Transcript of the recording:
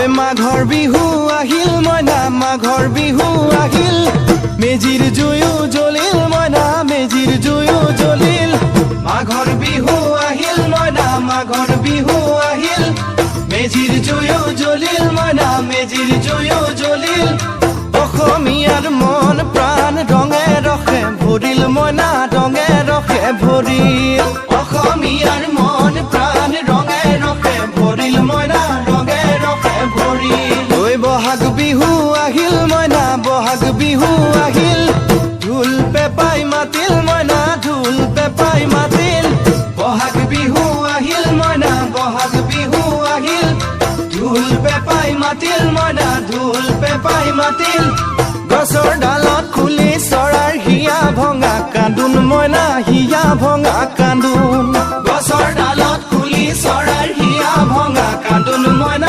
মাঘৰ বিহু আহিল মইনা মাঘৰ বিহু আহিল মেজিৰ জুয়ো জ্বলিল মইনা মেজিৰ জুয়ো জ্বলিল মাঘৰ বিহু আহিল মইনা মাঘৰ বিহু আহিল মেজিৰ জুয়ো জ্বলিল মইনা মেজিৰ জুয়ো জ্বলিল অসমীয়াৰ মন প্ৰাণ ৰঙে ৰসে ভৰিল মইনা ৰঙে ৰসে ভৰিল অসমীয়াৰ মন প্ৰাণ ৰঙে ৰসে ভৰিল মইনা ৰঙে ৰসে ভৰিল ঐ বহাগ বিহু আহিল মইনা বহাগ বিহু আহিল ঢোল পেপাই মাতিল মইনা ঢোল পেপাই মাতিল বহাগ বিহু আহিল মইনা বহাগ বিহু আহিল ঢোল পেপাই মাতিল মইনা ঢোল পেপাই মাতিল গছৰ ডালত খুলি চৰাৰ হিয়া ভঙা কান্দোন মইনা হিয়া ভঙা কান্দোন